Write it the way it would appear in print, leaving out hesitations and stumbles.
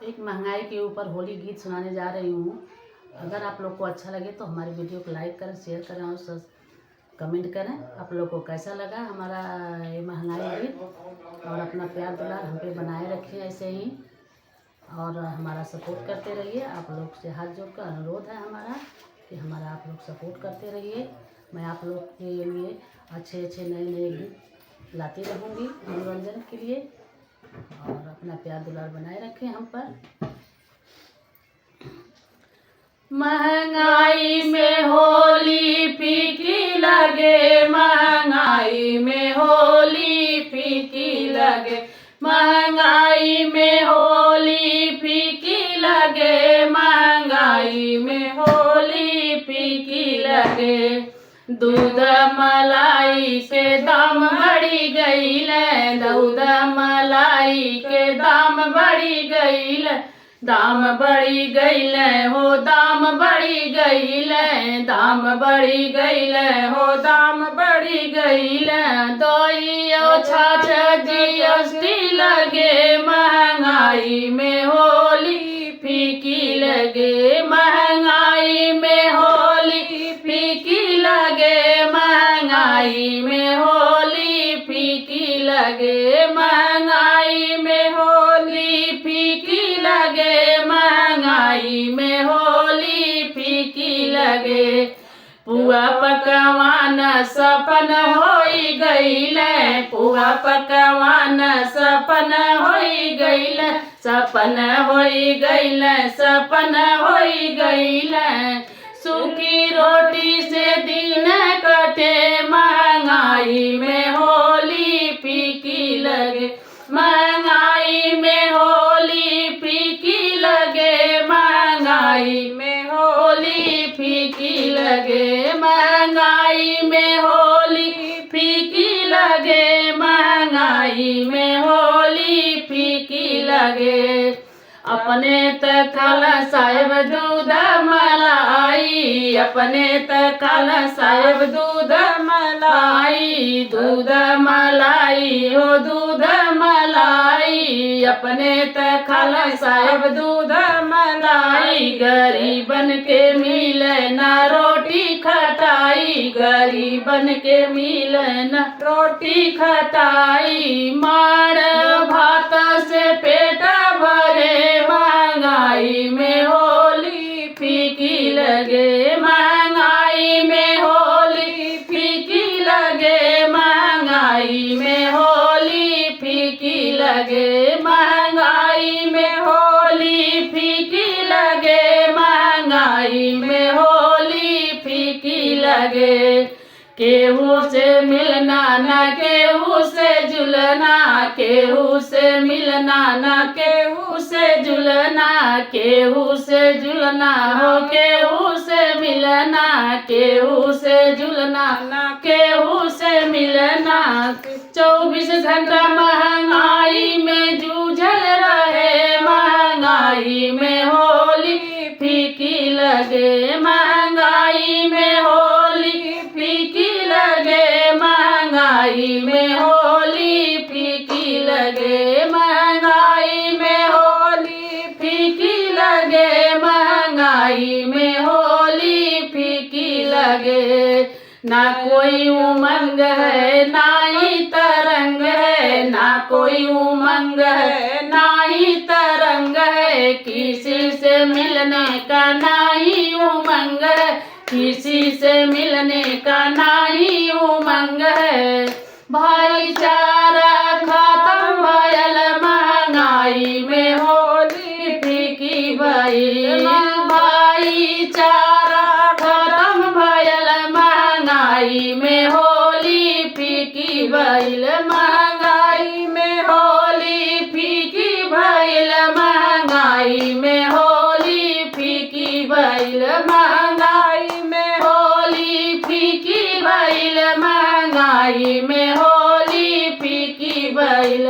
एक महंगाई के ऊपर होली गीत सुनाने जा रही हूँ। अगर आप लोग को अच्छा लगे तो हमारी वीडियो को लाइक करें, शेयर करें और कमेंट करें। आप लोग को कैसा लगा हमारा ये महंगाई गीत, और अपना प्यार दुलार हम पे बनाए रखें ऐसे ही, और हमारा सपोर्ट करते रहिए। आप लोग से हाथ जोड़ कर अनुरोध है हमारा कि हमारा आप लोग सपोर्ट करते रहिए। मैं आप लोग के लिए अच्छे अच्छे नए नए गीत लाती रहूँगी मनोरंजन के लिए, और अपना प्यार दुलार बनाए रखें हम पर। महंगाई में होली फीकी लगे, महंगाई में होली फीकी लगे, महंगाई में होली फीकी लगे, महंगाई में होली फीकी लगे। दूध मलाई के दाम बढ़ी गईले, दूध मलाई के दाम बढ़ी गईले, दाम बढ़ी गईले हो, दाम बढ़ी गईले, दाम बढ़ी गईले हो, दाम बढ़ी गईले। दइयो छाछ जीएसटी लगे, महंगाई में होली फीकी लगे, महंगाई में होली फीकी लगे, महंगाई में होली फीकी लगे, महंगाई में होली फीकी लगे, महंगाई में होली फीकी लगे। पुआ पकवान सपन होई गईले, पुआ पकवान सपन होई गईले, सपन होई गईले, सपन होई गईले। सूखी रोटी से दिन कटे, महंगाई में होली फीकी लगे, महंगाई में होली फीकी लगे, महंगाई में होली फीकी लगे, महंगाई में होली फीकी लगे, महंगाई में होली फीकी लगे। अपने तखल साहेब दूध मलाई, अपने तखल साहेब दूध मलाई, दूध मलाई हो दूध मलाई, अपने तखल साहेब दूध मलाई। गरीबन के मिले ना रोटी खटाई, गरीबन के मिले ना रोटी खटाई। माड़ भात से पेट भरे, महंगाई में होली फीकी लगे, महंगाई में होली फीकी लगे, महंगाई में होली फीकी लगे, महंगाई में होली फीकी लगे, महंगाई में होली फीकी लगे। केहू से मिलना न केहू से जुलना, केहू से मिलना न केहू से जुलना, केहू से जुलना हो, केहू से मिलना, केहू से जुलना न केहू से मिलना। 24 घंटा महंगाई में जूझल रहे, महंगाई में होली फीकी लगे, महंगाई में होली फीकी लगे, महंगाई में होली फीकी लगे, महंगाई में होली फीकी लगे, महंगाई में होली फीकी लगे। ना कोई उमंग है ना ही तरंग है, ना कोई उमंग है ना ही तरंग है, किसी से मिलने का ना ही उमंग है, किसी से मिलने का ना ही उमंग है। भाईचारा खत्म भयल, महंगाई में होली फीकी भइल, भाईचारा खत्म भयल, महंगाई में होली फीकी भइल, महंगाई में होली फीकी भइल, महंगाई में होली फीकी भइल, महंगाई में होली फीकी भइल, महंगाई में होली फीकी भइल।